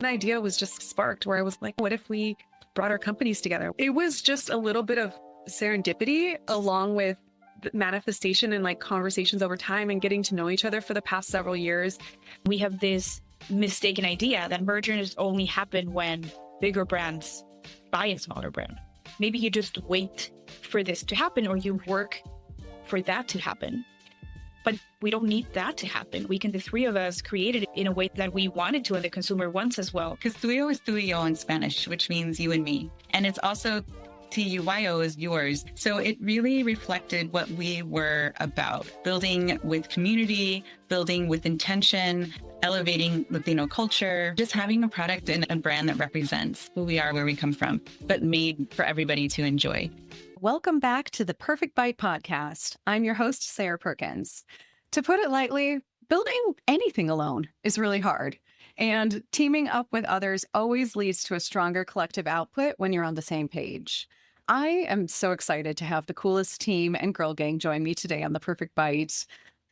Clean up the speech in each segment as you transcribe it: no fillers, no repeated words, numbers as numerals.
An idea was just sparked where I was like, what if we brought our companies together? It was just a little bit of serendipity along with the manifestation and like conversations over time and getting to know each other for the past several years. We have this mistaken idea that mergers only happen when bigger brands buy a smaller brand. Maybe you just wait for this to happen or you work for that to happen. But we don't need that to happen. The three of us created it in a way that we wanted to and the consumer wants as well. Because Tuyyo is Tuyyo in Spanish, which means you and me. And it's also Tuyyo is yours. So it really reflected what we were about, building with community, building with intention, elevating Latino culture, just having a product and a brand that represents who we are, where we come from, but made for everybody to enjoy. Welcome back to the Perfect Bite podcast. I'm your host, Sarah Perkins. To put it lightly, building anything alone is really hard. And teaming up with others always leads to a stronger collective output when you're on the same page. I am so excited to have the coolest team and girl gang join me today on the Perfect Bite.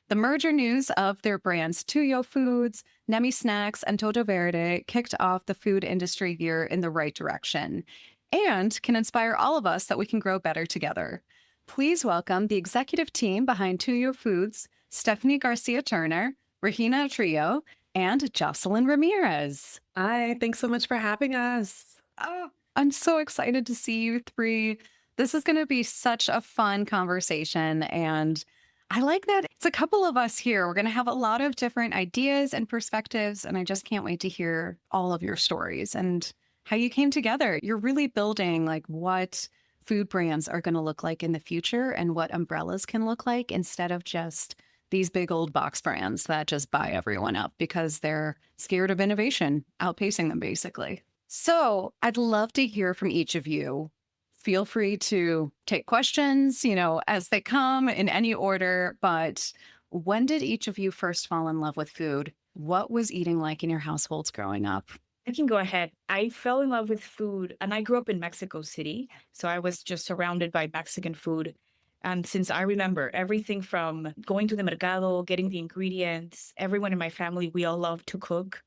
The merger news of their brands Tuyyo Foods, Nemi Snacks, and Todo Verde kicked off the food industry year in the right direction and can inspire all of us that we can grow better together. Please welcome the executive team behind Tuyyo Foods, Stefanie Garcia Turner, Regina Trillo, and Jocelyn Ramirez. Hi, thanks so much for having us. Oh, I'm so excited to see you three. This is going to be such a fun conversation, and I like that it's a couple of us here. We're going to have a lot of different ideas and perspectives, and I just can't wait to hear all of your stories and how you came together. You're really building like what food brands are going to look like in the future and what umbrellas can look like instead of just these big old box brands that just buy everyone up because they're scared of innovation, outpacing them basically. So I'd love to hear from each of you. Feel free to take questions, as they come in any order. But when did each of you first fall in love with food? What was eating like in your households growing up? I can go ahead. I fell in love with food and I grew up in Mexico City. So I was just surrounded by Mexican food. And since I remember everything from going to the mercado, getting the ingredients, everyone in my family, we all love to cook.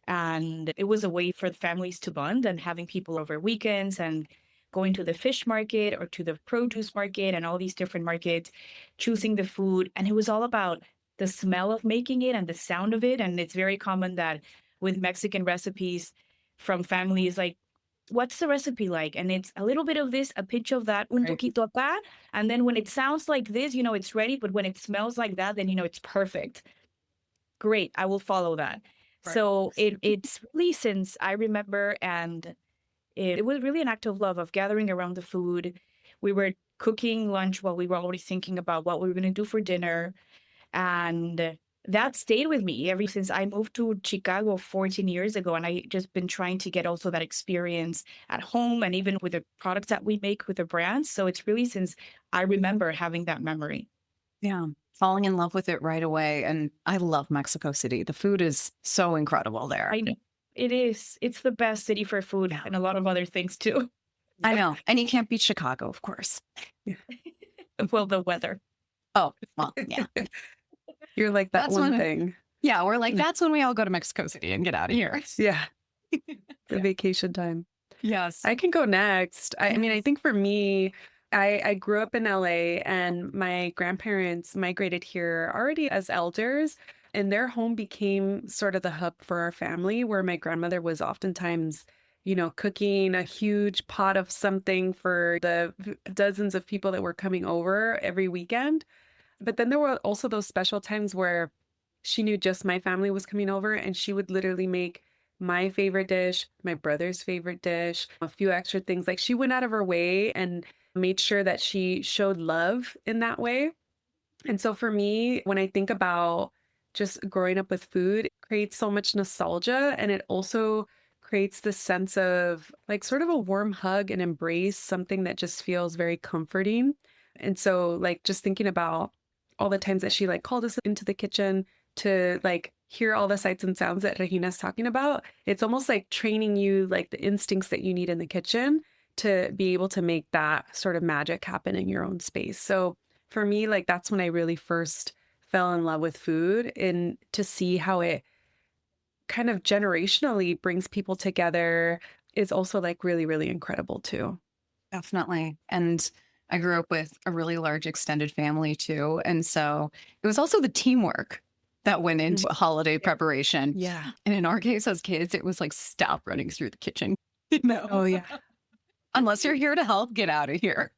And it was a way for the families to bond and having people over weekends and going to the fish market or to the produce market and all these different markets, choosing the food. And it was all about the smell of making it and the sound of it. And it's very common that with Mexican recipes from families, like, what's the recipe like? And it's a little bit of this, a pinch of that, un poquito acá. And then when it sounds like this, it's ready. But when it smells like that, then, it's perfect. Great. I will follow that. Right. So it's really since I remember, and it was really an act of love of gathering around the food. We were cooking lunch while we were already thinking about what we were going to do for dinner. And that stayed with me ever since I moved to Chicago 14 years ago. And I just been trying to get also that experience at home and even with the products that we make with the brands. So it's really since I remember having that memory. Yeah. Falling in love with it right away. And I love Mexico City. The food is so incredible there. I know. It is. It's the best city for food and a lot of other things too. I know. And you can't beat Chicago, of course. Well, the weather. Oh, well, yeah. You're like that's one thing. Yeah, we're like, that's when we all go to Mexico City and get out of here. Yeah. The vacation time. Yes. I can go next. I mean, I think for me, I grew up in LA and my grandparents migrated here already as elders, and their home became sort of the hub for our family, where my grandmother was oftentimes, cooking a huge pot of something for the dozens of people that were coming over every weekend. But then there were also those special times where she knew just my family was coming over and she would literally make my favorite dish, my brother's favorite dish, a few extra things. Like she went out of her way and made sure that she showed love in that way. And so for me, when I think about just growing up with food, it creates so much nostalgia, and it also creates this sense of like sort of a warm hug and embrace, something that just feels very comforting. And so like just thinking about all the times that she like called us into the kitchen to like hear all the sights and sounds that Regina's talking about, it's almost like training you like the instincts that you need in the kitchen to be able to make that sort of magic happen in your own space. So for me, like that's when I really first fell in love with food, and to see how it kind of generationally brings people together is also like really, really incredible too. Definitely. And I grew up with a really large extended family too. And so it was also the teamwork that went into holiday preparation. Yeah. And in our case, as kids, it was like, stop running through the kitchen. No. Oh, yeah. Unless you're here to help, get out of here.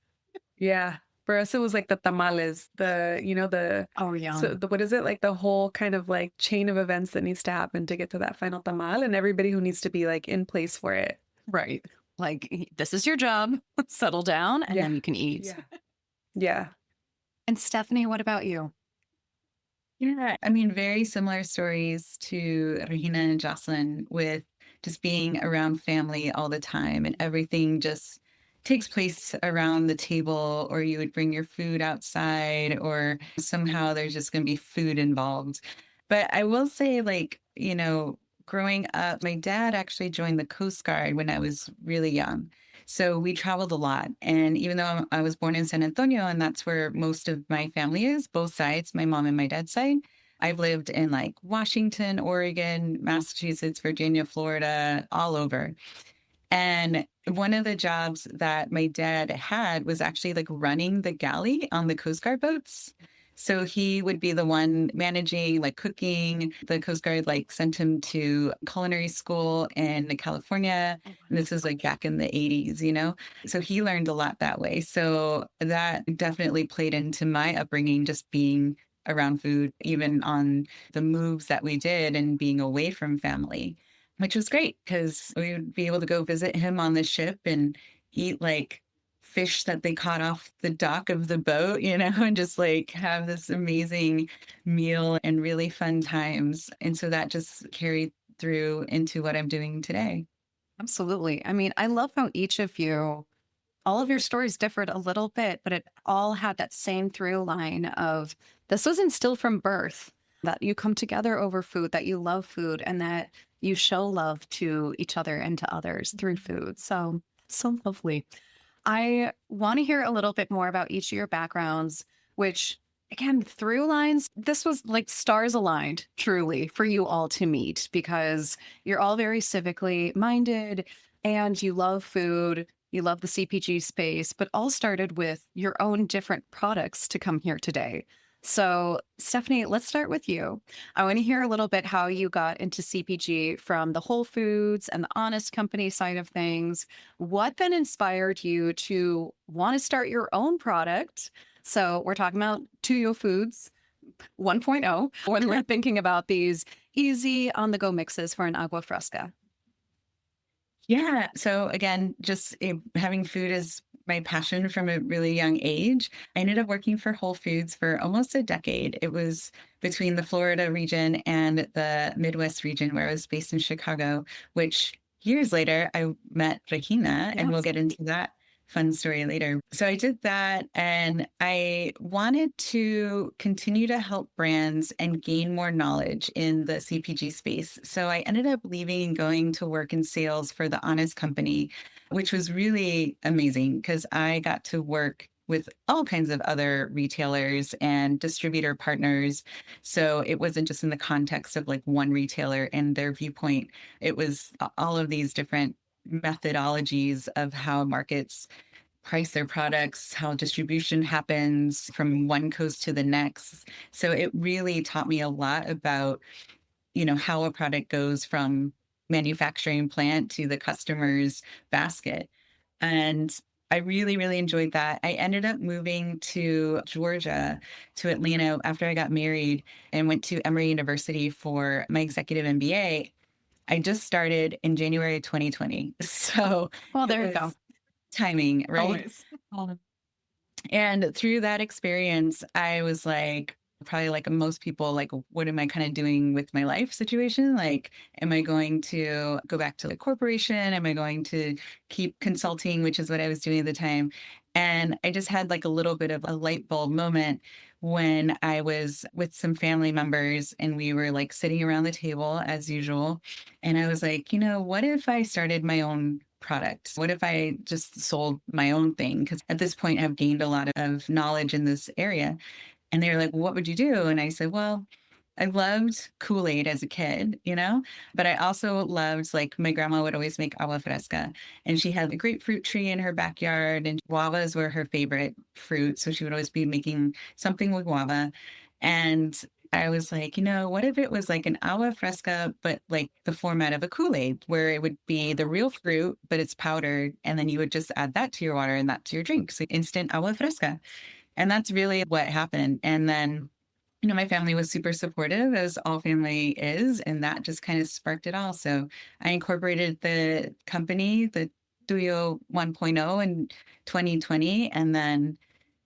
Yeah. For us, it was like the tamales, Oh, yeah. so what is it? Like the whole kind of like chain of events that needs to happen to get to that final tamal and everybody who needs to be like in place for it. Right. Like, this is your job. Settle down and Yeah. then you can eat. Yeah. Yeah. And Stefanie, what about you? Yeah, I mean, very similar stories to Regina and Jocelyn with just being around family all the time and everything just takes place around the table, or you would bring your food outside, or somehow there's just going to be food involved. But I will say, like, growing up, my dad actually joined the Coast Guard when I was really young. So we traveled a lot. And even though I was born in San Antonio, and that's where most of my family is, both sides, my mom and my dad's side, I've lived in like Washington, Oregon, Massachusetts, Virginia, Florida, all over. And one of the jobs that my dad had was actually like running the galley on the Coast Guard boats. So he would be the one managing, like cooking. The Coast Guard like sent him to culinary school in California. And this was like back in the 80s. So he learned a lot that way. So that definitely played into my upbringing, just being around food, even on the moves that we did and being away from family, which was great because we would be able to go visit him on the ship and eat like fish that they caught off the dock of the boat, and just like have this amazing meal and really fun times. And so that just carried through into what I'm doing today. Absolutely. I mean, I love how each of you, all of your stories differed a little bit, but it all had that same through line of this was instilled from birth, that you come together over food, that you love food, and that you show love to each other and to others through food. So lovely. I want to hear a little bit more about each of your backgrounds, which again, through lines, this was like stars aligned truly for you all to meet because you're all very civically minded and you love food. You love the CPG space, but all started with your own different products to come here today. So, Stefanie, let's start with you. I want to hear a little bit how you got into CPG from the Whole Foods and the Honest Company side of things. What then inspired you to want to start your own product? So, we're talking about Tuyyo Foods 1.0 when we're thinking about these easy on the go mixes for an agua fresca. Yeah. So again, just having food as my passion from a really young age. I ended up working for Whole Foods for almost a decade. It was between the Florida region and the Midwest region where I was based in Chicago, which years later I met Regina, and we'll get into that fun story later. So I did that, and I wanted to continue to help brands and gain more knowledge in the CPG space. So I ended up leaving and going to work in sales for the Honest Company, which was really amazing because I got to work with all kinds of other retailers and distributor partners. So it wasn't just in the context of like one retailer and their viewpoint. It was all of these different methodologies of how markets price their products, how distribution happens from one coast to the next. So it really taught me a lot about, how a product goes from manufacturing plant to the customer's basket. And I really, really enjoyed that. I ended up moving to Georgia, to Atlanta after I got married and went to Emory University for my executive MBA. I just started in January 2020. So, well, there you go. Timing, right? Always. And through that experience, I was like, probably like most people, like, what am I kind of doing with my life situation? Like, am I going to go back to the corporation? Am I going to keep consulting, which is what I was doing at the time? And I just had like a little bit of a light bulb moment when I was with some family members and we were like sitting around the table as usual. And I was like, what if I started my own product? What if I just sold my own thing? Because at this point, I've gained a lot of knowledge in this area. And they were like, well, what would you do? And I said, well, I loved Kool-Aid as a kid, but I also loved, like, my grandma would always make agua fresca, and she had a grapefruit tree in her backyard, and guavas were her favorite fruit. So she would always be making something with guava. And I was like, what if it was like an agua fresca, but like the format of a Kool-Aid, where it would be the real fruit, but it's powdered. And then you would just add that to your water and that to your drink. So instant agua fresca. And that's really what happened. And then my family was super supportive, as all family is, and that just kind of sparked it all. So I incorporated the company, the Tuyyo 1.0 in 2020, and then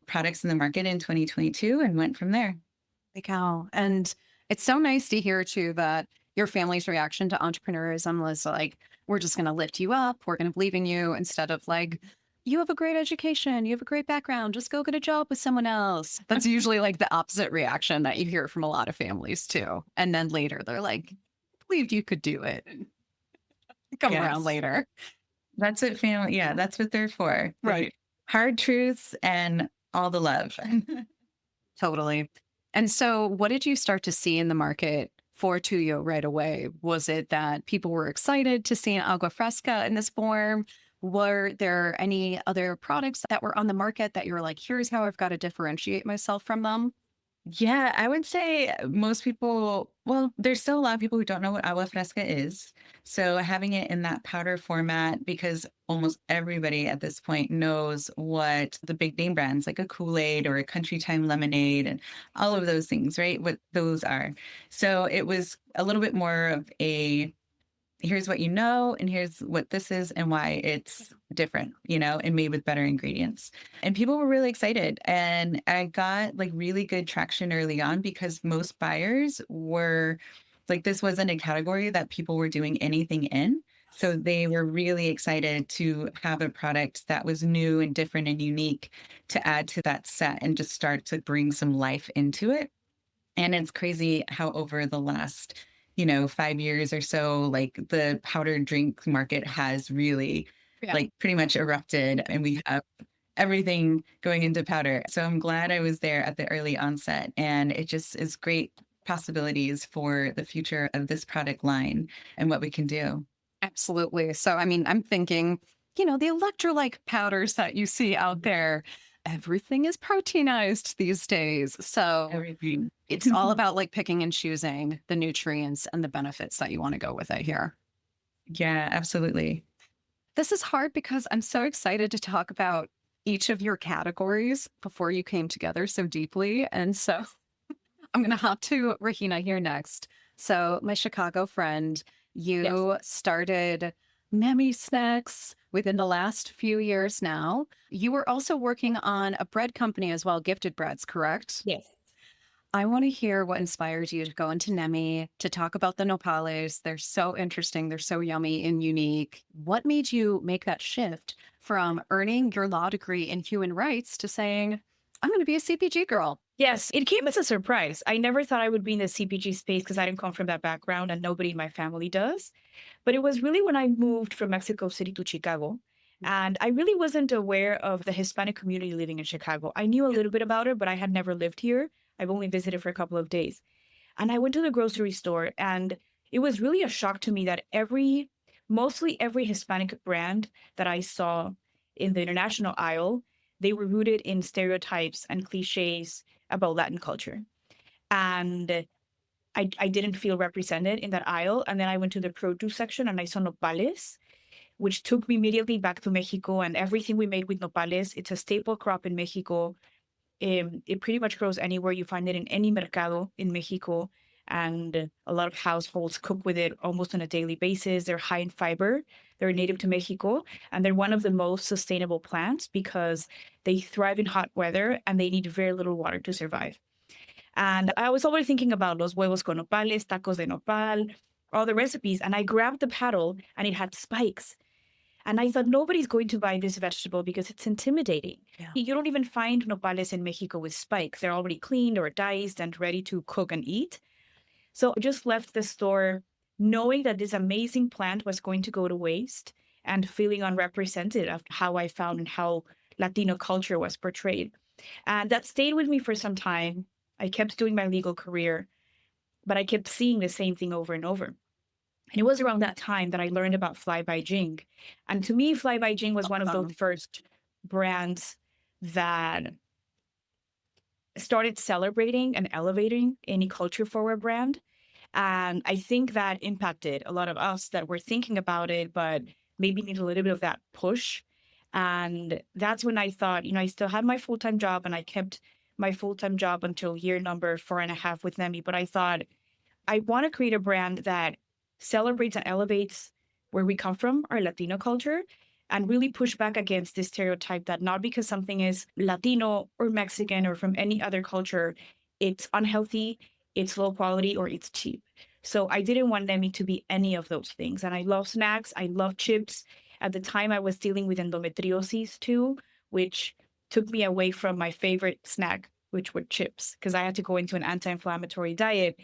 products in the market in 2022, and went from there. Like how, and it's so nice to hear too that your family's reaction to entrepreneurism was like, we're just going to lift you up. We're going to believe in you, instead of like, you have a great education, you have a great background, just go get a job with someone else. That's usually like the opposite reaction that you hear from a lot of families too. And then later they're like, believed you could do it. Come around Yes. later. That's what family, yeah, that's what they're for. Right. Hard truths and all the love. Totally. And so what did you start to see in the market for Tuyyo right away? Was it that people were excited to see an agua fresca in this form? Were there any other products that were on the market that you were like, here's how I've got to differentiate myself from them? Yeah, I would say most people, well, there's still a lot of people who don't know what agua fresca is. So having it in that powder format, because almost everybody at this point knows what the big name brands like a Kool-Aid or a Country Time lemonade and all of those things, right? What those are. So it was a little bit more of a, here's what you know, and here's what this is and why it's different, and made with better ingredients. And people were really excited. And I got like really good traction early on, because most buyers were like, this wasn't a category that people were doing anything in. So they were really excited to have a product that was new and different and unique to add to that set and just start to bring some life into it. And it's crazy how over the last 5 years or so, like the powdered drink market has really like pretty much erupted, and we have everything going into powder. So I'm glad I was there at the early onset, and it just is great possibilities for the future of this product line and what we can do. Absolutely. So, I mean, I'm thinking, the electrolyte powders that you see out there, everything is proteinized these days. So Everything. it's all about like picking and choosing the nutrients and the benefits that you want to go with it here. Yeah, absolutely. This is hard because I'm so excited to talk about each of your categories before you came together so deeply. And so I'm going to hop to Regina here next. So my Chicago friend, you started Nemi Snacks within the last few years now. You were also working on a bread company as well, Gifted Breads, correct? Yes. I want to hear what inspired you to go into Nemi, to talk about the nopales. They're so interesting. They're so yummy and unique. What made you make that shift from earning your law degree in human rights to saying, I'm going to be a CPG girl? Yes, it came as a surprise. I never thought I would be in the CPG space because I didn't come from that background and nobody in my family does. But it was really when I moved from Mexico City to Chicago. And I really wasn't aware of the Hispanic community living in Chicago. I knew a little bit about it, but I had never lived here. I've only visited for a couple of days. And I went to the grocery store, and it was really a shock to me that mostly every Hispanic brand that I saw in the international aisle, they were rooted in stereotypes and cliches about Latin culture. And I didn't feel represented in that aisle. And then I went to the produce section and I saw nopales, which took me immediately back to Mexico and everything we made with nopales. It's a staple crop in Mexico. It pretty much grows anywhere. You find it in any mercado in Mexico. And a lot of households cook with it almost on a daily basis. They're high in fiber. They're native to Mexico. And they're one of the most sustainable plants because they thrive in hot weather and they need very little water to survive. And I was always thinking about los huevos con nopales, tacos de nopal, all the recipes. And I grabbed the paddle and it had spikes. And I thought, nobody's going to buy this vegetable because it's intimidating. Yeah. You don't even find nopales in Mexico with spikes. They're already cleaned or diced and ready to cook and eat. So I just left the store knowing that this amazing plant was going to go to waste and feeling unrepresented of how I found and how Latino culture was portrayed. And that stayed with me for some time. I kept doing my legal career. but I kept seeing the same thing over and over. And it was around that time that I learned about Fly by Jing. And to me, Fly by Jing was one of those first brands that started celebrating and elevating any culture forward brand. And I think that impacted a lot of us that were thinking about it, but maybe need a little bit of that push. And that's when I thought, I still had my full-time job, and I kept my full-time job until year number 4.5 with Nemi. But I thought, I want to create a brand that celebrates and elevates where we come from, our Latino culture, and really push back against this stereotype that not because something is Latino or Mexican or from any other culture, it's unhealthy, it's low quality, or it's cheap. So I didn't want Nemi to be any of those things. And I love snacks. I love chips. At the time, I was dealing with endometriosis too, which took me away from my favorite snack, which were chips, because I had to go into an anti-inflammatory diet.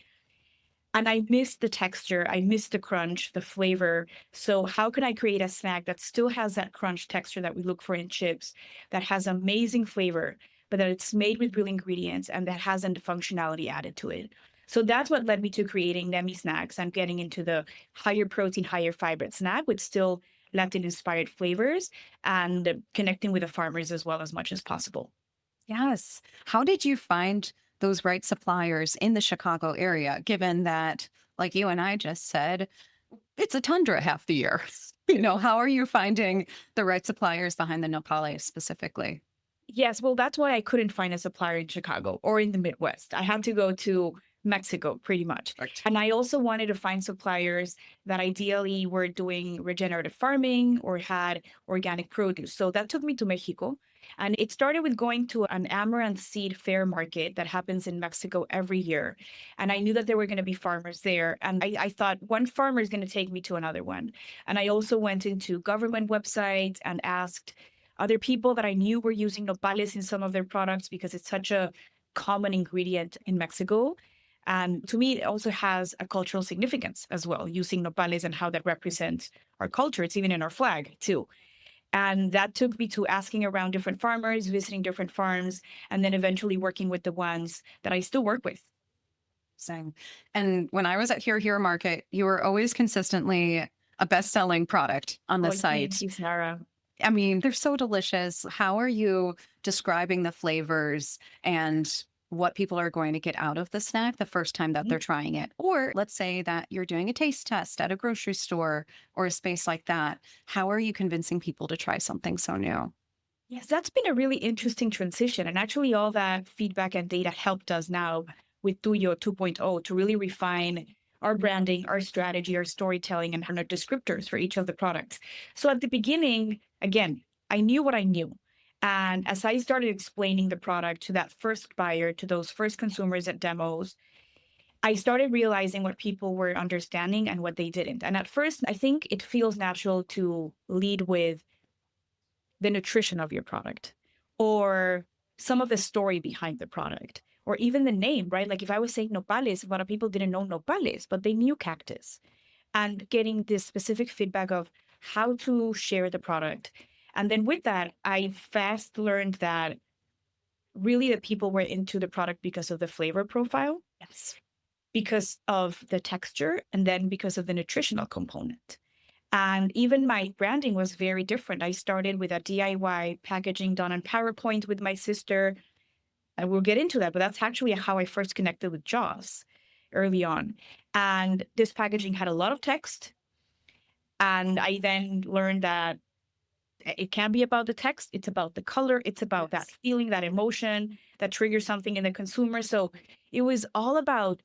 And I missed the texture, I missed the crunch, the flavor. So how can I create a snack that still has that crunch texture that we look for in chips, that has amazing flavor, but that it's made with real ingredients and that hasn't functionality added to it? So that's what led me to creating Nemi Snacks and getting into the higher protein, higher fiber snack with still Latin-inspired flavors and connecting with the farmers as well as much as possible. Yes. How did you find those right suppliers in the Chicago area, given that, like you and I just said, it's a tundra half the year? How are you finding the right suppliers behind the nopales specifically? Yes, well, that's why I couldn't find a supplier in Chicago or in the Midwest. I had to go to Mexico pretty much. Right. And I also wanted to find suppliers that ideally were doing regenerative farming or had organic produce. So that took me to Mexico. And it started with going to an amaranth seed fair market that happens in Mexico every year. And I knew that there were going to be farmers there. And I thought one farmer is going to take me to another one. And I also went into government websites and asked other people that I knew were using nopales in some of their products because it's such a common ingredient in Mexico. And to me, it also has a cultural significance as well, using nopales and how that represents our culture. It's even in our flag too. And that took me to asking around different farmers, visiting different farms, and then eventually working with the ones that I still work with. Same. And when I was at Here Market, you were always consistently a best-selling product on the site. Thank you, Sarah. I mean, they're so delicious. How are you describing the flavors and what people are going to get out of the snack the first time that they're trying it? Or let's say that you're doing a taste test at a grocery store or a space like that. How are you convincing people to try something so new? Yes, that's been a really interesting transition. And actually, all that feedback and data helped us now with Tuyyo 2.0 to really refine our branding, our strategy, our storytelling, and our descriptors for each of the products. So at the beginning, again, I knew what I knew. And as I started explaining the product to that first buyer, to those first consumers at demos, I started realizing what people were understanding and what they didn't. And at first, I think it feels natural to lead with the nutrition of your product or some of the story behind the product or even the name, right? Like if I was saying nopales, a lot of people didn't know nopales, but they knew cactus. And getting this specific feedback of how to share the product. And then with that, I fast learned that really the people were into the product because of the flavor profile. Yes. Because of the texture, and then because of the nutritional component. And even my branding was very different. I started with a DIY packaging done on PowerPoint with my sister. And we'll get into that, but that's actually how I first connected with Joss early on. And this packaging had a lot of text. And I then learned that it can't be about the text. It's about the color. It's about that feeling, that emotion that triggers something in the consumer. So it was all about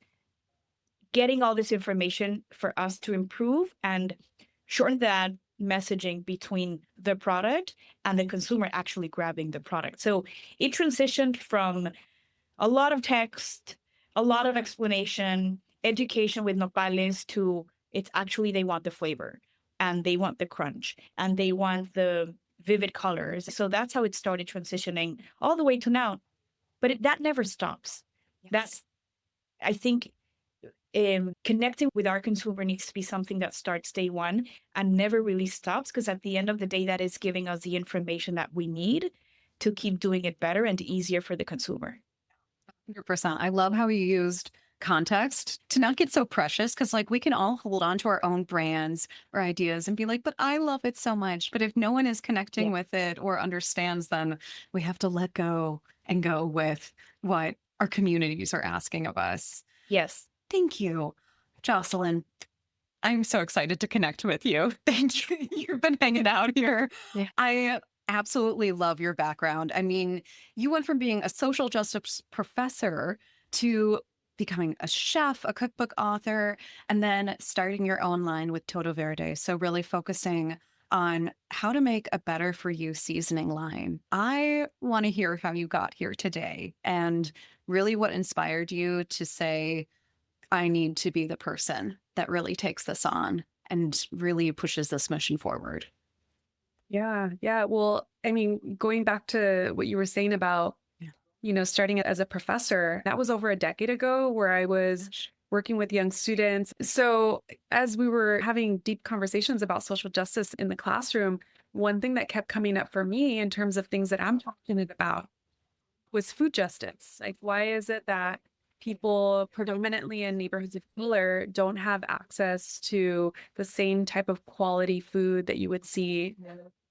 getting all this information for us to improve and shorten that messaging between the product and the consumer actually grabbing the product. So it transitioned from a lot of text, a lot of explanation, education with nopales to it's actually they want the flavor and they want the crunch and they want the vivid colors. So that's how it started transitioning all the way to now. But that never stops. Yes. That's, I think, connecting with our consumer needs to be something that starts day one and never really stops, because at the end of the day, that is giving us the information that we need to keep doing it better and easier for the consumer. 100%. I love how you used context to not get so precious, because like we can all hold on to our own brands or ideas and be like, but I love it so much. But if no one is connecting with it or understands, then we have to let go and go with what our communities are asking of us. Yes. Thank you, Jocelyn. I'm so excited to connect with you. Thank you. You've been hanging out here. Yeah. I absolutely love your background. I mean, you went from being a social justice professor to becoming a chef, a cookbook author, and then starting your own line with Todo Verde. So really focusing on how to make a better for you seasoning line. I want to hear how you got here today and really what inspired you to say, I need to be the person that really takes this on and really pushes this mission forward. Yeah. Yeah. Well, I mean, going back to what you were saying about, starting as a professor, that was over a decade ago where I was working with young students. So as we were having deep conversations about social justice in the classroom, one thing that kept coming up for me in terms of things that I'm passionate about was food justice. Like, why is it that people predominantly in neighborhoods of color don't have access to the same type of quality food that you would see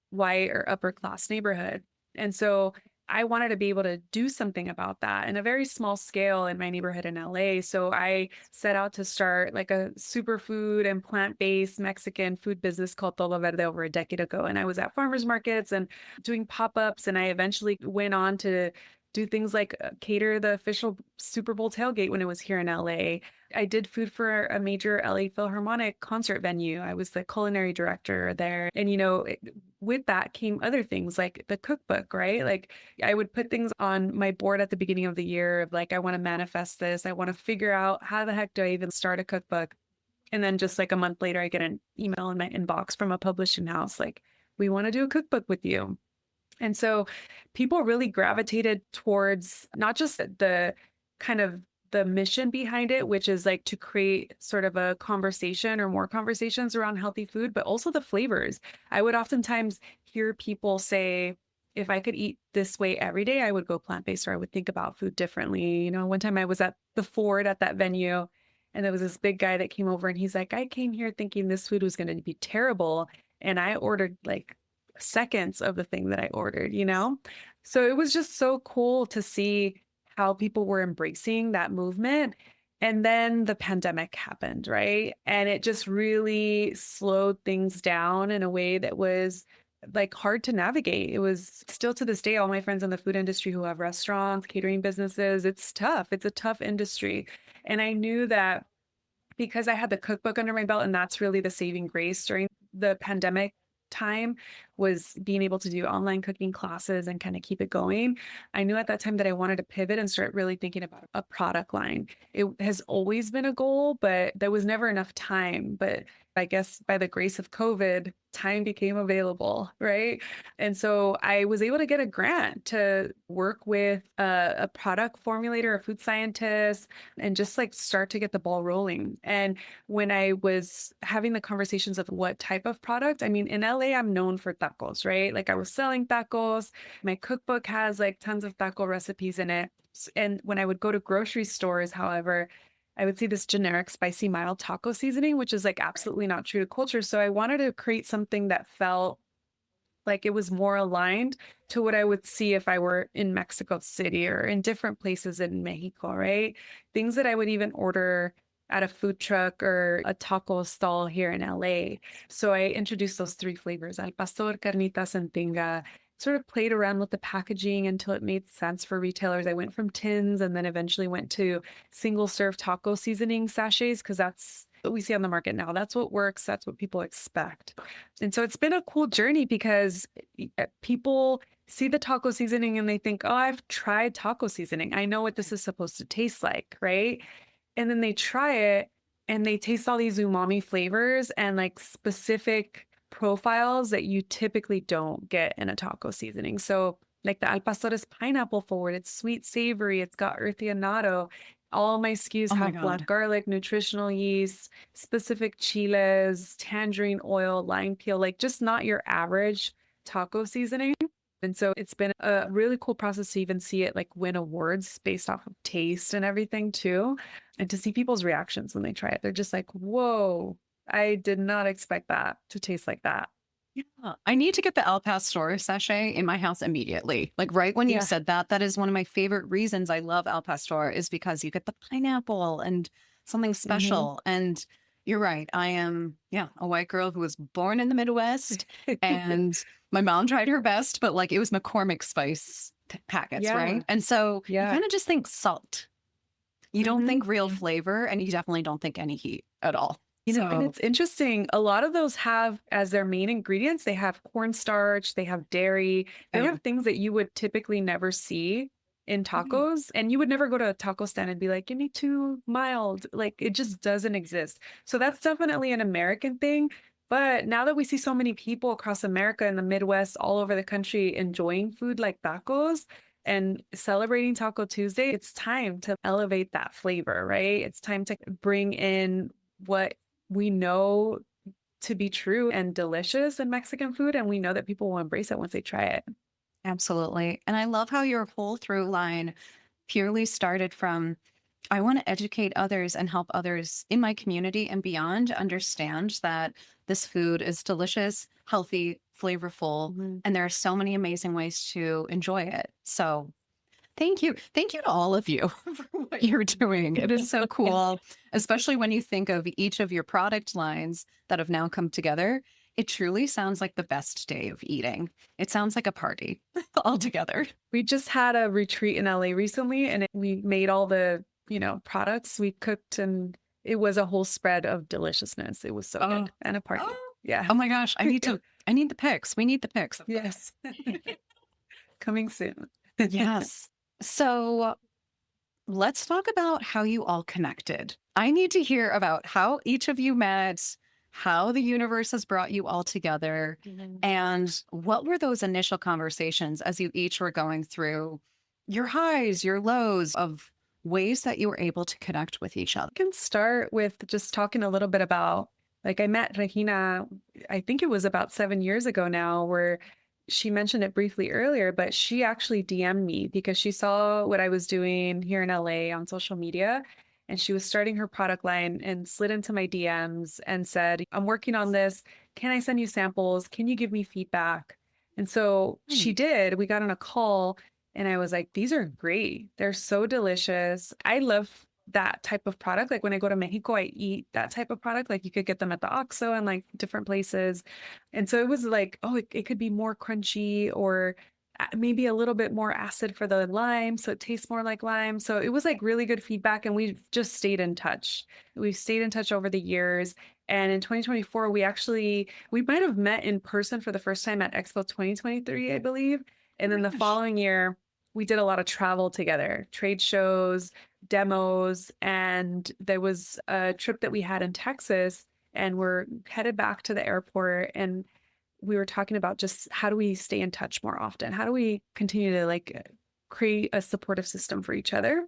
white or upper class neighborhood? And so I wanted to be able to do something about that in a very small scale in my neighborhood in LA. So I set out to start like a superfood and plant-based Mexican food business called Todo Verde over a decade ago. And I was at farmers markets and doing pop-ups. And I eventually went on to do things like cater the official Super Bowl tailgate when it was here in LA. I did food for a major LA Philharmonic concert venue. I was the culinary director there. And, with that came other things like the cookbook, right? Like I would put things on my board at the beginning of the year of like, I want to manifest this. I want to figure out how the heck do I even start a cookbook? And then just like a month later, I get an email in my inbox from a publishing house like, we want to do a cookbook with you. And so people really gravitated towards not just the kind of the mission behind it, which is like to create sort of a conversation or more conversations around healthy food, but also the flavors. I would oftentimes hear people say, if I could eat this way every day, I would go plant-based or I would think about food differently. One time I was at the Ford at that venue and there was this big guy that came over and he's like, I came here thinking this food was going to be terrible. And I ordered like seconds of the thing that I ordered, So it was just so cool to see how people were embracing that movement. And then the pandemic happened, right? And it just really slowed things down in a way that was like hard to navigate. It was still to this day, all my friends in the food industry who have restaurants, catering businesses, it's tough. It's a tough industry. And I knew that because I had the cookbook under my belt, and that's really the saving grace during the pandemic time was being able to do online cooking classes and kind of keep it going. I knew at that time that I wanted to pivot and start really thinking about a product line. It has always been a goal, but there was never enough time. But I guess by the grace of COVID, time became available, right? And so I was able to get a grant to work with a product formulator, a food scientist, and just like start to get the ball rolling. And when I was having the conversations of what type of product, I mean, in LA, I'm known for tacos, right? Like I was selling tacos. My cookbook has like tons of taco recipes in it. And when I would go to grocery stores, however, I would see this generic spicy mild taco seasoning, which is like absolutely not true to culture. So I wanted to create something that felt like it was more aligned to what I would see if I were in Mexico City or in different places in Mexico, right? Things that I would even order at a food truck or a taco stall here in LA. So I introduced those three flavors, al pastor, carnitas, and tinga. Sort of played around with the packaging until it made sense for retailers. I went from tins and then eventually went to single serve taco seasoning sachets because that's what we see on the market now. That's what works. That's what people expect. And so it's been a cool journey because people see the taco seasoning and they think, oh, I've tried taco seasoning. I know what this is supposed to taste like, right? And then they try it and they taste all these umami flavors and like specific profiles that you typically don't get in a taco seasoning. So like the al pastor is pineapple forward, it's sweet, savory, it's got earthy annatto. All my SKUs have black garlic, nutritional yeast, specific chiles, tangerine oil, lime peel, like just not your average taco seasoning. And so it's been a really cool process to even see it like win awards based off of taste and everything too. And to see people's reactions when they try it. They're just like, whoa, I did not expect that to taste like that. Yeah. I need to get the El Pastor sachet in my house immediately. Like right when you Yeah. said that, that is one of my favorite reasons I love El Pastor is because you get the pineapple and something special. And you're right. I am, a white girl who was born in the Midwest and my mom tried her best, but like it was McCormick spice packets, Yeah. right? And so you Yeah. kind of just think salt. You don't think real flavor and you definitely don't think any heat at all. And it's interesting. A lot of those have as their main ingredients, they have cornstarch, they have dairy, they have things that you would typically never see in tacos. And you would never go to a taco stand and be like, give me too mild. Like it just doesn't exist. So that's definitely an American thing. But now that we see so many people across America and the Midwest, all over the country enjoying food like tacos and celebrating Taco Tuesday, it's time to elevate that flavor, right? It's time to bring in what we know to be true and delicious in Mexican food. And we know that people will embrace it once they try it. Absolutely. And I love how your whole through line purely started from I want to educate others and help others in my community and beyond understand that this food is delicious, healthy, flavorful, and there are so many amazing ways to enjoy it. So thank you. Thank you to all of you for what you're doing. It is so cool, especially when you think of each of your product lines that have now come together. It truly sounds like the best day of eating. It sounds like a party all together. We just had a retreat in LA recently and we made all the, products we cooked and it was a whole spread of deliciousness. It was so good and a party. Yeah. Oh my gosh. I need the pics. We need the pics. Yes. Coming soon. Yes. So let's talk about how you all connected. I need to hear about how each of you met, how the universe has brought you all together, and what were those initial conversations as you each were going through your highs, your lows of ways that you were able to connect with each other. I can start with just talking a little bit about, like I met Regina, I think it was about 7 years ago now, where she mentioned it briefly earlier, but she actually DM'd me because she saw what I was doing here in LA on social media. And she was starting her product line and slid into my DMs and said, I'm working on this. Can I send you samples? Can you give me feedback? And so she did. We got on a call and I was like, these are great. They're so delicious. I love that type of product. Like when I go to Mexico, I eat that type of product. Like you could get them at the Oxxo and like different places. And so it was like, it could be more crunchy or maybe a little bit more acid for the lime. So it tastes more like lime. So it was like really good feedback. And we've just stayed in touch. We've stayed in touch over the years. And in 2024, we might have met in person for the first time at Expo 2023, I believe. And then the following year, we did a lot of travel together, trade shows, demos, and there was a trip that we had in Texas and we're headed back to the airport and we were talking about just how do we stay in touch more often? How do we continue to like create a supportive system for each other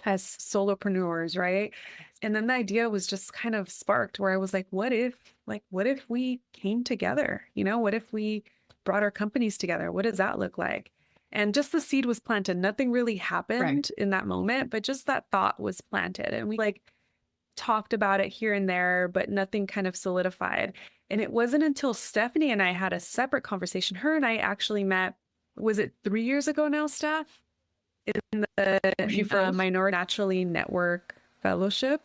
as solopreneurs, right? And then the idea was just kind of sparked where I was like, what if we came together? What if we brought our companies together? What does that look like? And just the seed was planted. Nothing really happened in that moment, but just that thought was planted. And we like talked about it here and there, but nothing kind of solidified. And it wasn't until Stefanie and I had a separate conversation. Her and I actually met, was it 3 years ago now, Steph? In the Minority Naturally Network Fellowship.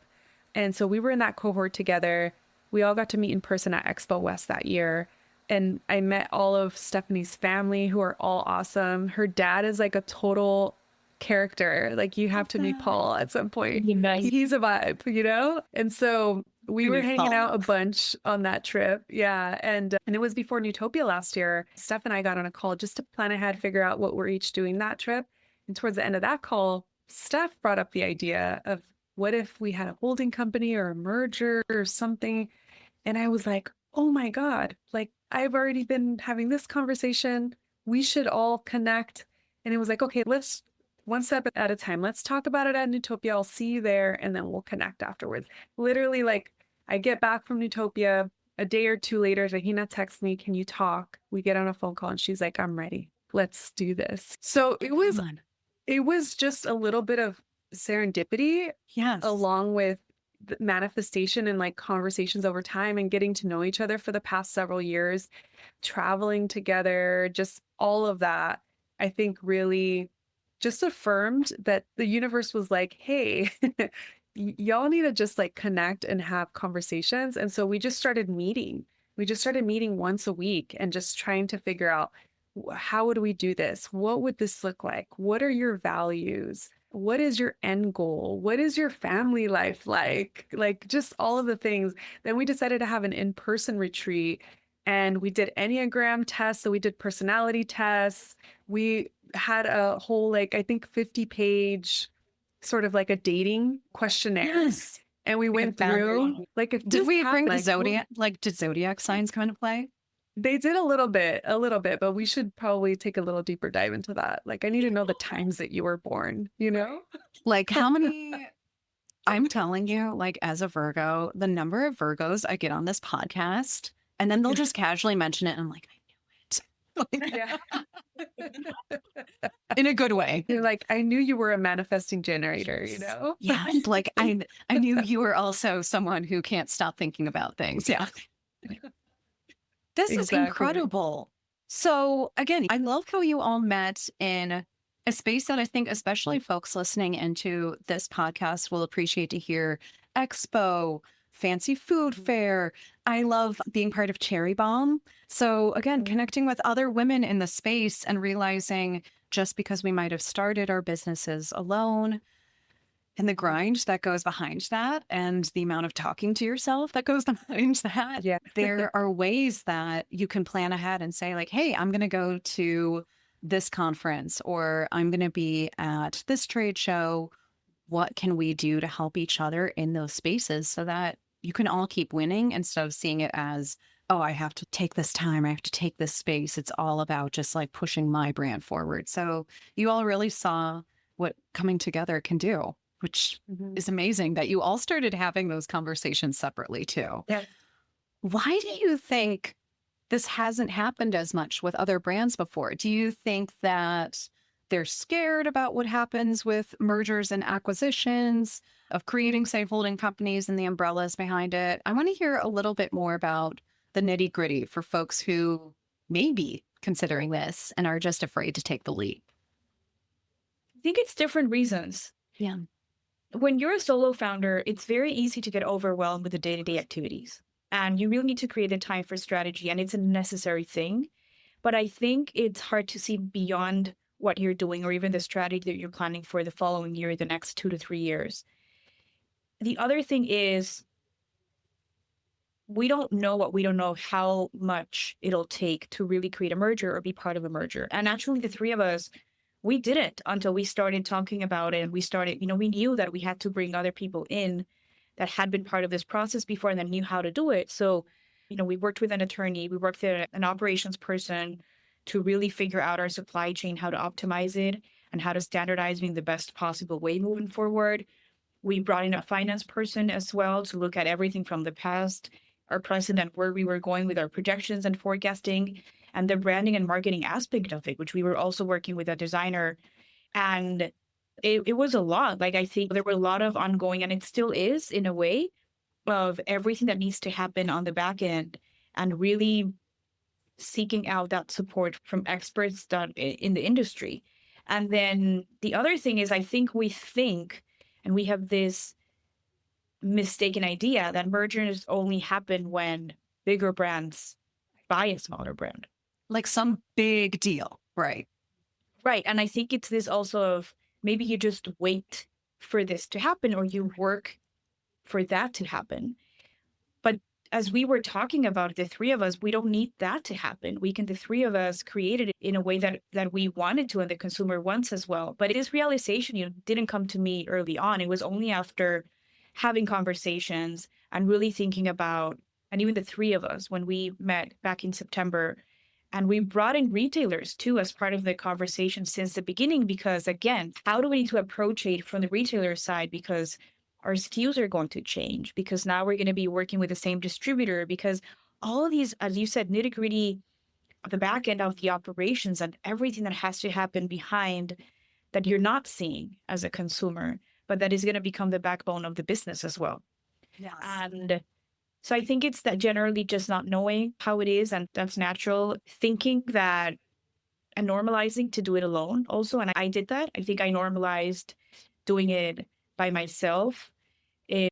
And so we were in that cohort together. We all got to meet in person at Expo West that year. And I met all of Stefanie's family who are all awesome. Her dad is like a total character. Like you have to meet Paul at some point. He's a vibe, And so we were hanging out a bunch on that trip. Yeah. And it was before Newtopia last year. Steph and I got on a call just to plan ahead, figure out what we're each doing that trip. And towards the end of that call, Steph brought up the idea of what if we had a holding company or a merger or something. And I was like, oh my God, like I've already been having this conversation. We should all connect. And it was like, okay, let's one step at a time. Let's talk about it at Newtopia. I'll see you there and then we'll connect afterwards. Literally, like I get back from Newtopia a day or two later, Regina texts me, can you talk? We get on a phone call and she's like, I'm ready. let's do this. So it was just a little bit of serendipity Yes. along with the manifestation and like conversations over time and getting to know each other for the past several years, traveling together, just all of that, I think really just affirmed that the universe was like, hey, y'all need to just like connect and have conversations. And so we just started meeting. We just started meeting once a week and just trying to figure out how would we do this? What would this look like? What are your values? What is your end goal? What is your family life like? Like just all of the things. Then we decided to have an in-person retreat and we did Enneagram tests. So we did personality tests. We had a whole, like, I think 50-page sort of like a dating questionnaire. Yes. And we went through like, if Did this we bring happened, the like, zodiac? Like, did zodiac signs come into play? they did a little bit, but we should probably take a little deeper dive into that. Like, I need to know the times that you were born, you know? Like, how many? I'm telling you, like, as a Virgo, the number of Virgos I get on this podcast, and then they'll just casually mention it, and I'm like, I knew it. Yeah. In a good way. You're like, I knew you were a manifesting generator, you know? Yeah. Like, I knew you were also someone who can't stop thinking about things. Yeah. This is Exactly. incredible. So again, I love how you all met in a space that I think especially folks listening into this podcast will appreciate to hear. Expo, fancy food fair. I love being part of Cherry Bomb. So again, connecting with other women in the space and realizing just because we might have started our businesses alone, and the grind that goes behind that and the amount of talking to yourself that goes behind that. Yeah. There are ways that you can plan ahead and say like, hey, I'm going to go to this conference or I'm going to be at this trade show. What can we do to help each other in those spaces so that you can all keep winning instead of seeing it as, oh, I have to take this time. I have to take this space. It's all about just like pushing my brand forward. So you all really saw what coming together can do, which is amazing that you all started having those conversations separately too. Yeah. Why do you think this hasn't happened as much with other brands before? Do you think that they're scared about what happens with mergers and acquisitions, of creating safe holding companies and the umbrellas behind it? I want to hear a little bit more about the nitty gritty for folks who may be considering this and are just afraid to take the leap. I think it's different reasons. Yeah. When you're a solo founder, it's very easy to get overwhelmed with the day-to-day activities. And you really need to create a time for strategy, and it's a necessary thing. But I think it's hard to see beyond what you're doing or even the strategy that you're planning for the following year, the next 2 to 3 years. The other thing is we don't know what we don't know how much it'll take to really create a merger or be part of a merger. And actually, the three of us, we didn't until we started talking about it. And we started, we knew that we had to bring other people in that had been part of this process before and that knew how to do it. So, we worked with an attorney, we worked with an operations person to really figure out our supply chain, how to optimize it and how to standardize in the best possible way moving forward. We brought in a finance person as well to look at everything from the past, our present, and where we were going with our projections and forecasting, and the branding and marketing aspect of it, which we were also working with a designer. And it was a lot. Like, I think there were a lot of ongoing, and it still is in a way, of everything that needs to happen on the back end and really seeking out that support from experts in the industry. And then the other thing is, I think and we have this mistaken idea that mergers only happen when bigger brands buy a smaller brand. Like some big deal. Right. Right. And I think it's this also of maybe you just wait for this to happen or you work for that to happen. But as we were talking about, the three of us, we don't need that to happen. The three of us created it in a way that we wanted to and the consumer wants as well. But this realization, didn't come to me early on. It was only after having conversations and really thinking about, and even the three of us, when we met back in September, and we brought in retailers too as part of the conversation since the beginning, because again, how do we need to approach it from the retailer side? Because our SKUs are going to change, because now we're going to be working with the same distributor, because all of these, as you said, nitty-gritty the back end of the operations and everything that has to happen behind that you're not seeing as a consumer, but that is going to become the backbone of the business as well. Yes. And so I think it's that generally just not knowing how it is, and that's natural. Thinking that and normalizing to do it alone also. And I did that. I think I normalized doing it by myself.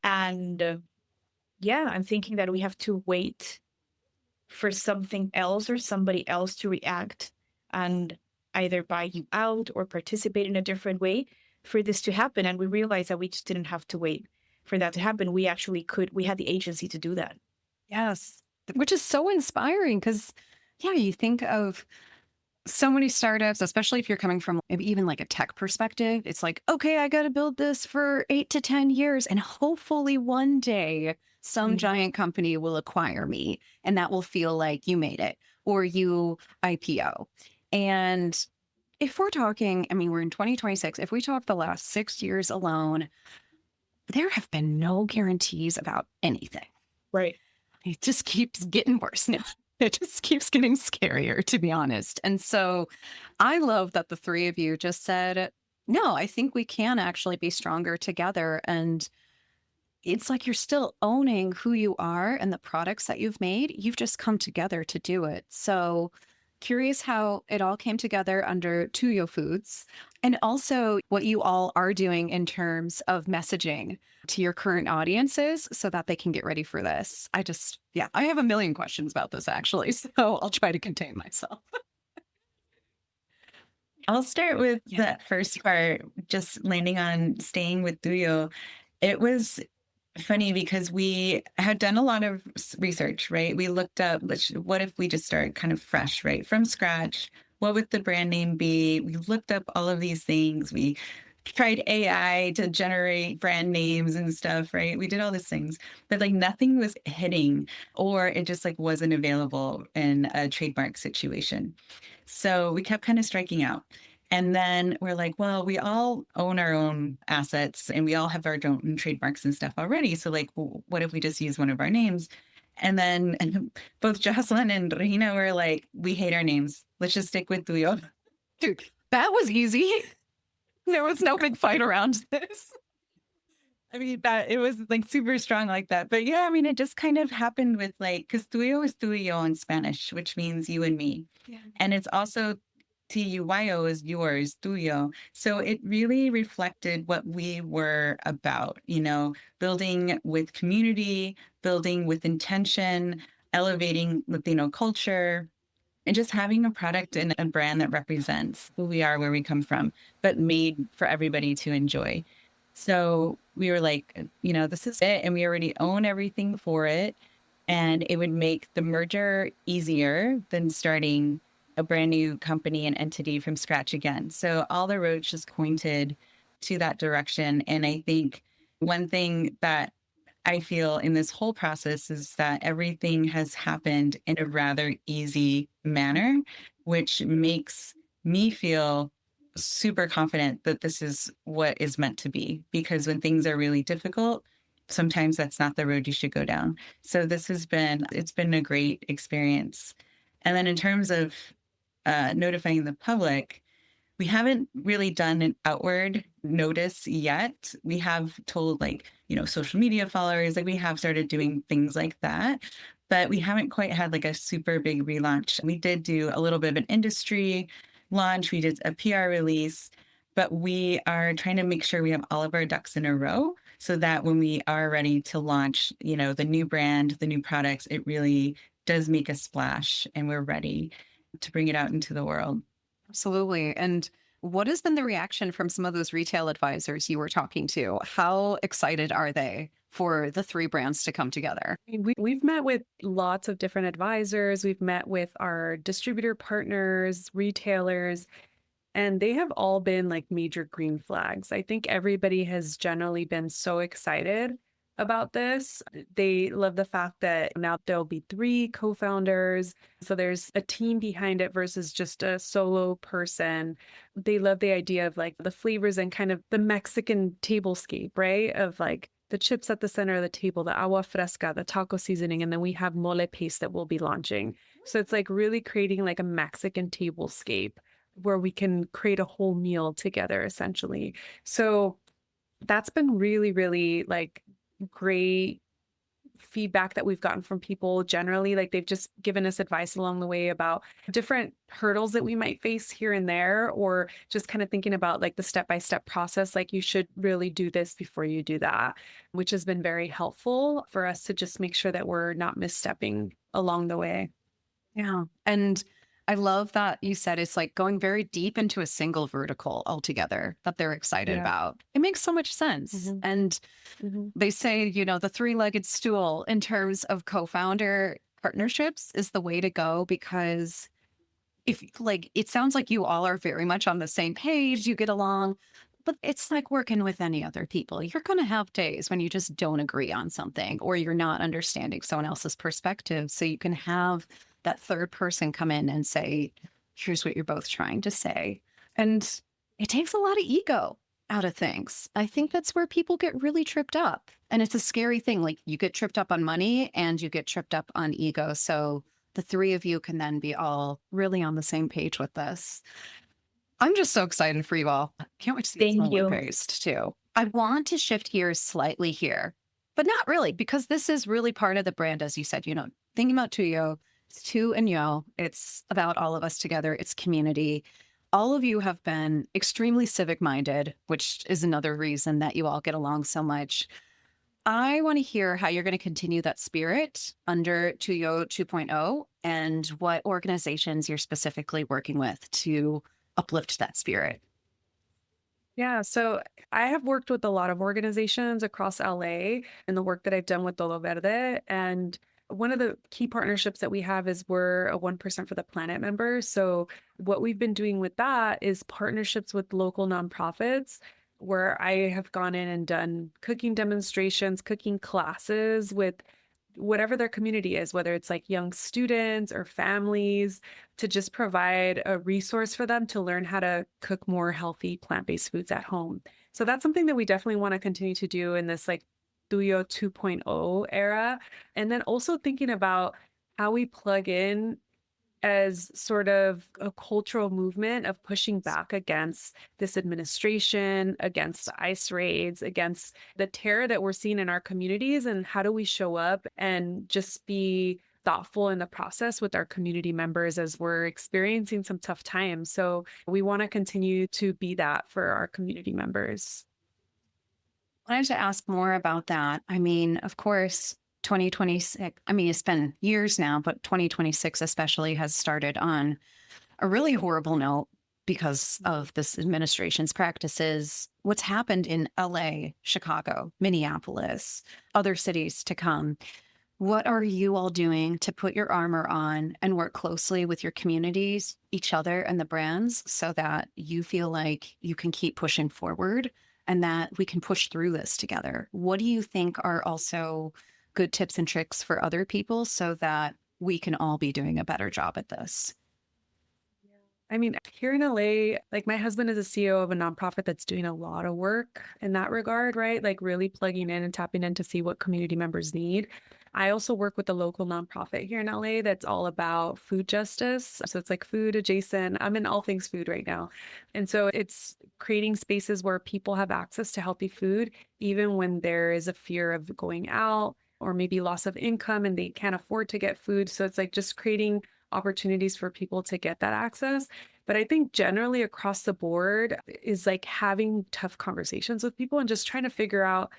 And yeah, I'm thinking that we have to wait for something else or somebody else to react and either buy you out or participate in a different way for this to happen. And we realized that we just didn't have to wait for that to happen. We actually could, we had the agency to do that. Yes. Which is so inspiring because, yeah, you think of so many startups, especially if you're coming from maybe even like a tech perspective. It's like, okay, I got to build this for 8 to 10 years. And hopefully one day some giant company will acquire me and that will feel like you made it or you IPO. And if we're talking, I mean, we're in 2026. If we talk the last 6 years alone, there have been no guarantees about anything. Right. It just keeps getting worse now. It just keeps getting scarier, to be honest. And so I love that the three of you just said, no, I think we can actually be stronger together. And it's like you're still owning who you are and the products that you've made. You've just come together to do it. So curious how it all came together under Tuyyo Foods and also what you all are doing in terms of messaging to your current audiences so that they can get ready for this. I have a million questions about this actually, so I'll try to contain myself. I'll start with that first part, just landing on staying with Tuyyo. It was funny because we had done a lot of research, right? We looked up, what if we just start kind of fresh, right? From scratch. What would the brand name be? We looked up all of these things. We tried AI to generate brand names and stuff, right? We did all these things, but like nothing was hitting or it just like wasn't available in a trademark situation. So we kept kind of striking out. And then we're like, well, we all own our own assets and we all have our own trademarks and stuff already. So like, what if we just use one of our names? And then both Jocelyn and Regina were like, we hate our names. Let's just stick with Tuyyo. Dude, that was easy. There was no big fight around this. I mean, that it was like super strong like that. But yeah, I mean, it just kind of happened with like, because Tuyyo is Tuyyo in Spanish, which means you and me. Yeah. And it's also Tuyyo is yours, Tuyyo. So it really reflected what we were about, building with community, building with intention, elevating Latino culture, and just having a product and a brand that represents who we are, where we come from, but made for everybody to enjoy. So we were like, this is it. And we already own everything for it. And it would make the merger easier than starting a brand new company and entity from scratch again. So all the roads just pointed to that direction. And I think one thing that I feel in this whole process is that everything has happened in a rather easy manner, which makes me feel super confident that this is what is meant to be. Because when things are really difficult, sometimes that's not the road you should go down. So it's been a great experience. And then in terms of notifying the public, we haven't really done an outward notice yet. We have told social media followers, we have started doing things like that, but we haven't quite had like a super big relaunch. We did do a little bit of an industry launch. We did a PR release, but we are trying to make sure we have all of our ducks in a row so that when we are ready to launch, the new brand, the new products, it really does make a splash and we're ready to bring it out into the world. Absolutely. And what has been the reaction from some of those retail advisors you were talking to? How excited are they for the three brands to come together? We've met with lots of different advisors. We've met with our distributor partners, retailers, and they have all been like major green flags. I think everybody has generally been so excited about this. They love the fact that now there'll be 3 co-founders. So there's a team behind it versus just a solo person. They love the idea of like the flavors and kind of the Mexican tablescape, right? Of like the chips at the center of the table, the agua fresca, the taco seasoning, and then we have mole paste that we'll be launching. So it's like really creating like a Mexican tablescape where we can create a whole meal together, essentially. So that's been really, really like great feedback that we've gotten from people generally. Like they've just given us advice along the way about different hurdles that we might face here and there, or just kind of thinking about like the step-by-step process. Like you should really do this before you do that, which has been very helpful for us to just make sure that we're not misstepping along the way. Yeah. And I love that you said it's like going very deep into a single vertical altogether that they're excited about. It makes so much sense. And they say, you know, the three-legged stool in terms of co-founder partnerships is the way to go, because if like it sounds like you all are very much on the same page, you get along, but it's like working with any other people. You're going to have days when you just don't agree on something or you're not understanding someone else's perspective. So you can have that third person come in and say, here's what you're both trying to say. And it takes a lot of ego out of things. I think that's where people get really tripped up. And it's a scary thing. Like you get tripped up on money and you get tripped up on ego. So the three of you can then be all really on the same page with this. I'm just so excited for you all. Can't wait to see Thank you. paste too. I want to shift gears slightly here, but not really, because this is really part of the brand, as you said, you know, thinking about Tuyyo, it's Tu and Yo. It's about all of us together. It's community. All of you have been extremely civic minded, which is another reason that you all get along so much. I want to hear how you're going to continue that spirit under Tuyyo 2.0 and what organizations you're specifically working with to uplift that spirit. Yeah, so I have worked with a lot of organizations across LA in the work that I've done with Todo Verde. And one of the key partnerships that we have is we're a 1% for the Planet member. So what we've been doing with that is partnerships with local nonprofits, where I have gone in and done cooking demonstrations, cooking classes with whatever their community is, whether it's like young students or families, to just provide a resource for them to learn how to cook more healthy plant-based foods at home. So that's something that we definitely want to continue to do in this like Tuyyo 2.0 era. And then also thinking about how we plug in as sort of a cultural movement of pushing back against this administration, against the ICE raids, against the terror that we're seeing in our communities, and how do we show up and just be thoughtful in the process with our community members as we're experiencing some tough times. So we want to continue to be that for our community members. I wanted to ask more about that. I mean, of course, 2026, I mean, it's been years now, but 2026 especially has started on a really horrible note because of this administration's practices. What's happened in LA, Chicago, Minneapolis, other cities to come. What are you all doing to put your armor on and work closely with your communities, each other, and the brands so that you feel like you can keep pushing forward and that we can push through this together? What do you think are also good tips and tricks for other people so that we can all be doing a better job at this? I mean, here in LA, like my husband is a CEO of a nonprofit that's doing a lot of work in that regard, right? Like really plugging in and tapping in to see what community members need. I also work with a local nonprofit here in LA that's all about food justice. So it's like food adjacent. I'm in all things food right now. And so it's creating spaces where people have access to healthy food, even when there is a fear of going out or maybe loss of income and they can't afford to get food. So it's like just creating opportunities for people to get that access. But I think generally across the board is like having tough conversations with people and just trying to figure out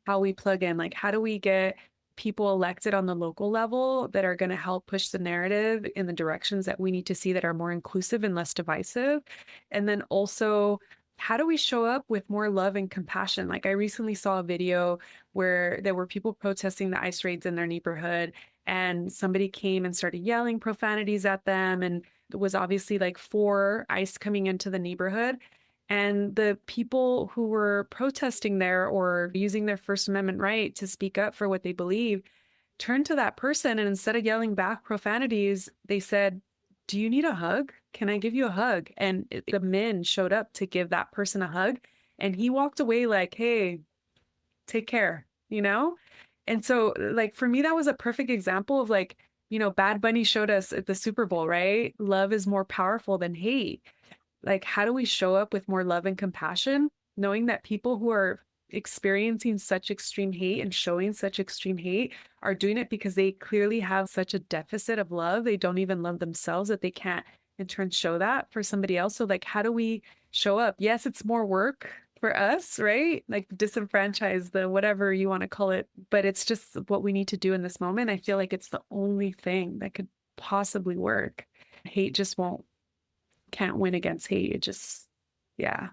how we plug in, like how do we get people elected on the local level that are going to help push the narrative in the directions that we need to see that are more inclusive and less divisive. And then also, how do we show up with more love and compassion? Like I recently saw a video where there were people protesting the ICE raids in their neighborhood, and somebody came and started yelling profanities at them. And it was obviously like for ICE coming into the neighborhood. And the people who were protesting there or using their First Amendment right to speak up for what they believe turned to that person. And instead of yelling back profanities, they said, "Do you need a hug? Can I give you a hug?" And the men showed up to give that person a hug. And he walked away like, "Hey, take care. you know? And so like for me, that was a perfect example of like, Bad Bunny showed us at the Super Bowl, right? Love is more powerful than hate. Like, how do we show up with more love and compassion, knowing that people who are experiencing such extreme hate and showing such extreme hate are doing it because they clearly have such a deficit of love. They don't even love themselves, that they can't in turn show that for somebody else. So like, how do we show up? Yes, it's more work for us, right? Like disenfranchise, the whatever you want to call it, but it's just what we need to do in this moment. I feel like it's the only thing that could possibly work. Hate just can't win against hate. It just, yeah.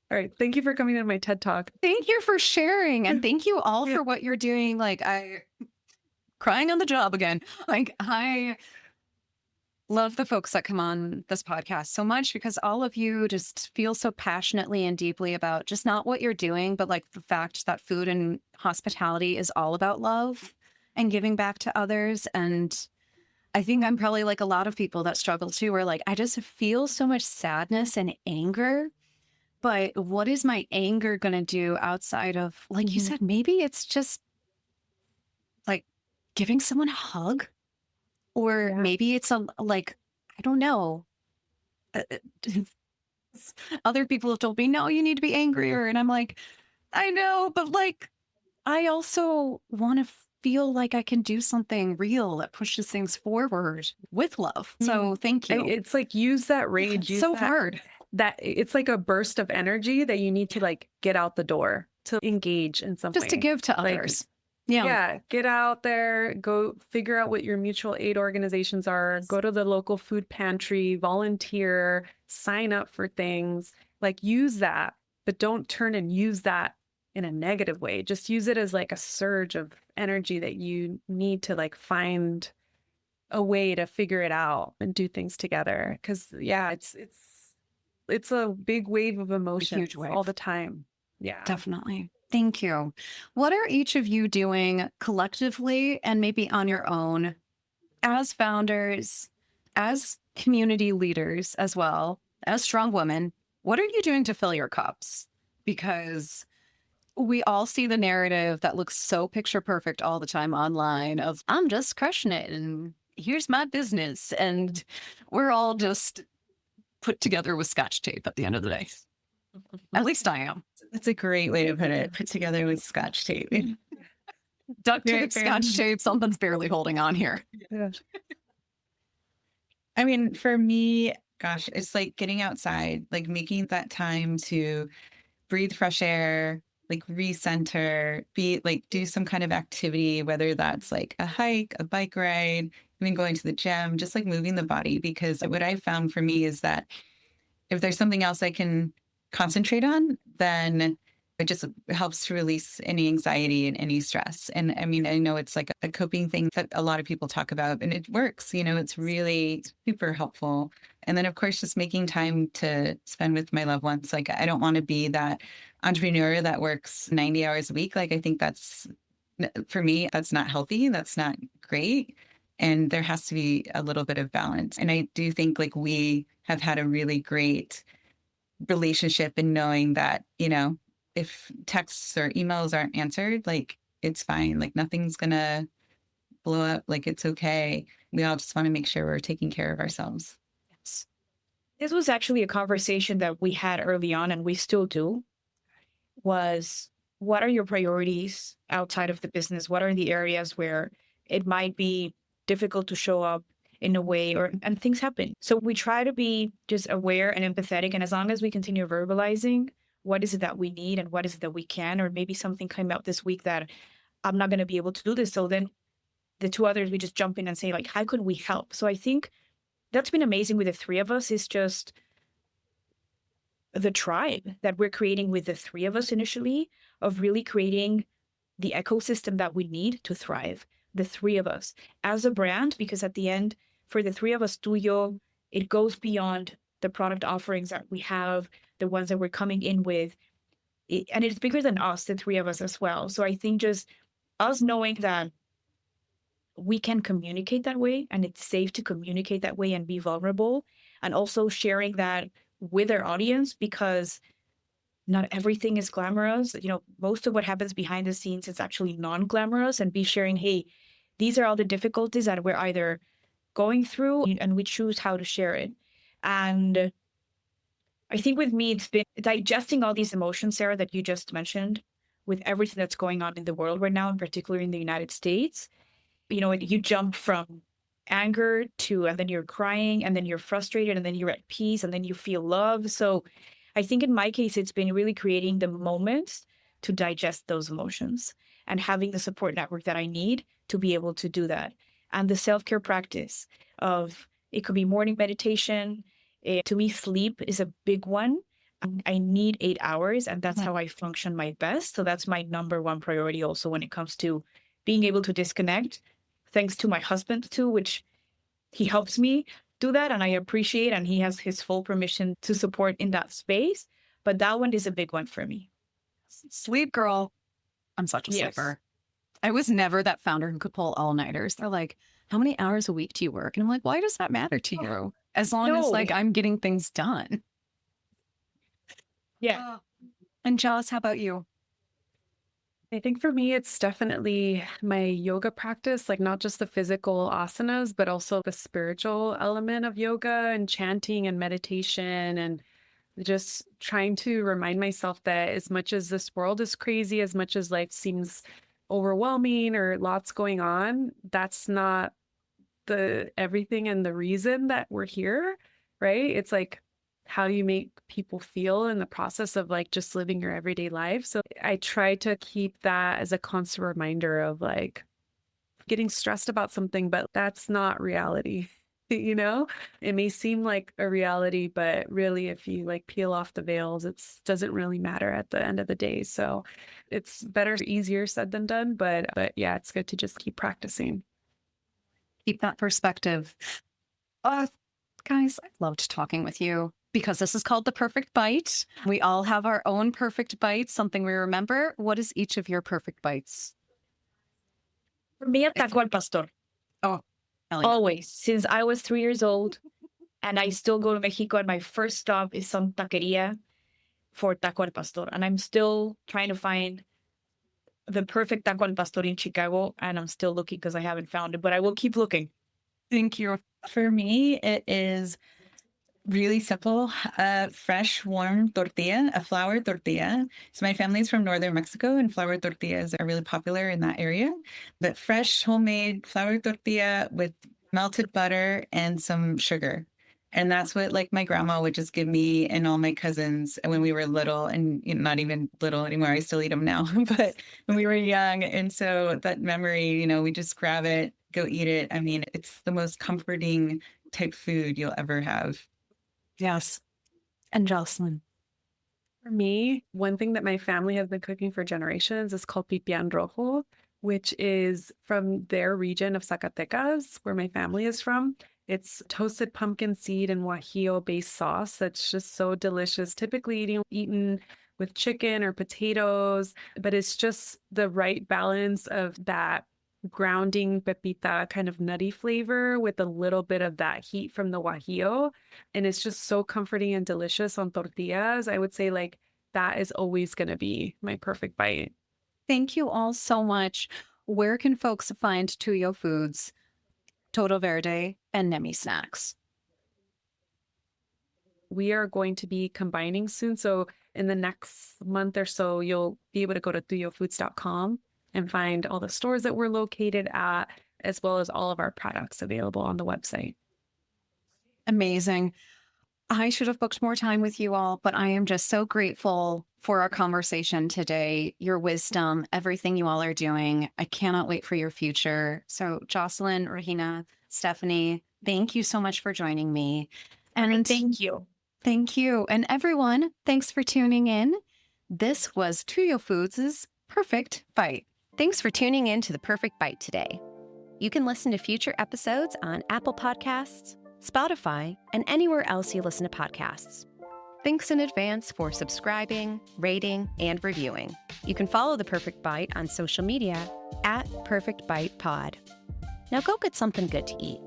All right. Thank you for coming to my TED Talk. Thank you for sharing. And thank you all for what you're doing. Like, crying on the job again. Like, I love the folks that come on this podcast so much because all of you just feel so passionately and deeply about just not what you're doing, but like the fact that food and hospitality is all about love and giving back to others. And I think I'm probably like a lot of people that struggle too, where like, I just feel so much sadness and anger. But what is my anger going to do outside of, like you said, maybe it's just like giving someone a hug, or maybe it's like, I don't know. Other people have told me, no, you need to be angrier. And I'm like, I know, but like, I also want to feel like I can do something real that pushes things forward with love. So thank you. It's like, use that rage. It's so hard. That it's like a burst of energy that you need to like get out the door to engage in something. Just to give to others. Yeah. Get out there, go figure out what your mutual aid organizations are, go to the local food pantry, volunteer, sign up for things, like use that, but don't turn and use that in a negative way. Just use it as like a surge of energy that you need to like find a way to figure it out and do things together. Cause it's a big wave of emotions, huge wave. all the time. Yeah, definitely. Thank you. What are each of you doing collectively and maybe on your own as founders, as community leaders as well, as strong women? What are you doing to fill your cups? Because we all see the narrative that looks so picture perfect all the time online of I'm just crushing it and here's my business. And we're all just put together with Scotch tape at the end of the day. At least I am. That's a great way to put it. Put together with Scotch tape. Duct tape, Scotch tape, something's barely holding on here. Yeah. I mean, for me, gosh, it's like getting outside, like making that time to breathe fresh air, like recenter, do some kind of activity, whether that's like a hike, a bike ride, even going to the gym, just like moving the body. Because what I found for me is that if there's something else I can concentrate on, then it just helps to release any anxiety and any stress. And I mean, I know it's like a coping thing that a lot of people talk about, and it works, it's really super helpful. And then of course, just making time to spend with my loved ones. Like, I don't want to be that entrepreneur that works 90 hours a week. Like, I think for me, that's not healthy. That's not great. And there has to be a little bit of balance. And I do think like we have had a really great relationship in knowing that, if texts or emails aren't answered, like it's fine. Like nothing's gonna blow up. Like it's okay. We all just want to make sure we're taking care of ourselves. Yes. This was actually a conversation that we had early on, and we still do, was what are your priorities outside of the business? What are the areas where it might be difficult to show up in a way, and things happen. So we try to be just aware and empathetic. And as long as we continue verbalizing what is it that we need and what is it that we can, or maybe something came out this week that I'm not going to be able to do this. So then the two others, we just jump in and say like, how could we help? So I think that's been amazing with the three of us, is just the tribe that we're creating with the three of us initially, of really creating the ecosystem that we need to thrive. The three of us as a brand, because at the end, for the three of us, Tuyyo, it goes beyond the product offerings that we have, the ones that we're coming in with. And it's bigger than us, the three of us as well. So I think just us knowing that we can communicate that way, and it's safe to communicate that way and be vulnerable, and also sharing that with our audience, because not everything is glamorous. Most of what happens behind the scenes is actually non-glamorous, and be sharing, hey, these are all the difficulties that we're either going through and we choose how to share it. And I think with me, it's been digesting all these emotions, Sarah, that you just mentioned, with everything that's going on in the world right now, and particularly in the United States. You jump from anger to, and then you're crying, and then you're frustrated, and then you're at peace, and then you feel love. So I think in my case, it's been really creating the moments to digest those emotions and having the support network that I need to be able to do that. And the self-care practice of, it could be morning meditation. To me, sleep is a big one. I need 8 hours, and that's how I function my best. So that's my number one priority also when it comes to being able to disconnect. Thanks to my husband too, which he helps me do that, and I appreciate, and he has his full permission to support in that space. But that one is a big one for me. Sleep, girl. I'm such a sleeper. I was never that founder who could pull all-nighters. They're like, how many hours a week do you work? And I'm like, why does that matter to you? As long as I'm getting things done. Yeah. And Joss, how about you? I think for me, it's definitely my yoga practice, like not just the physical asanas, but also the spiritual element of yoga and chanting and meditation, and just trying to remind myself that as much as this world is crazy, as much as life seems overwhelming or lots going on, that's not the everything and the reason that we're here, right? It's like how you make people feel in the process of like just living your everyday life. So I try to keep that as a constant reminder of like getting stressed about something, but that's not reality. It may seem like a reality, but really if you like peel off the veils, it doesn't really matter at the end of the day. So it's easier said than done, but yeah, it's good to just keep practicing. Keep that perspective. Guys, I loved talking with you because this is called The Perfect Bite. We all have our own perfect bites, something we remember. What is each of your perfect bites? For me, a taco al pastor. Oh, always. Since I was 3 years old, and I still go to Mexico, and my first stop is some taqueria for taco al pastor. And I'm still trying to find the perfect taco al pastor in Chicago, and I'm still looking because I haven't found it, but I will keep looking. Thank you. For me, it is really simple, fresh, warm tortilla, a flour tortilla. So my family's from northern Mexico, and flour tortillas are really popular in that area. But fresh, homemade flour tortilla with melted butter and some sugar. And that's what like my grandma would just give me and all my cousins when we were little, and not even little anymore. I still eat them now, but when we were young. And so that memory, we just grab it, go eat it. I mean, it's the most comforting type food you'll ever have. Yes. And Jocelyn? For me, one thing that my family has been cooking for generations is called pipián rojo, which is from their region of Zacatecas, where my family is from. It's toasted pumpkin seed and guajillo-based sauce that's just so delicious, typically eaten with chicken or potatoes, but it's just the right balance of that grounding pepita kind of nutty flavor with a little bit of that heat from the guajillo. And it's just so comforting and delicious on tortillas. I would say like that is always going to be my perfect bite. Thank you all so much. Where can folks find Tuyyo Foods, Todo Verde, and Nemi Snacks? We are going to be combining soon. So in the next month or so, you'll be able to go to tuyyofoods.com and find all the stores that we're located at, as well as all of our products available on the website. Amazing. I should have booked more time with you all, but I am just so grateful for our conversation today, your wisdom, everything you all are doing. I cannot wait for your future. So Jocelyn, Regina, Stefanie, thank you so much for joining me. And thank you. Thank you. And everyone, thanks for tuning in. This was Tuyyo Foods' Perfect Bite. Thanks for tuning in to The Perfect Bite today. You can listen to future episodes on Apple Podcasts, Spotify, and anywhere else you listen to podcasts. Thanks in advance for subscribing, rating, and reviewing. You can follow The Perfect Bite on social media @PerfectBitePod. Now go get something good to eat.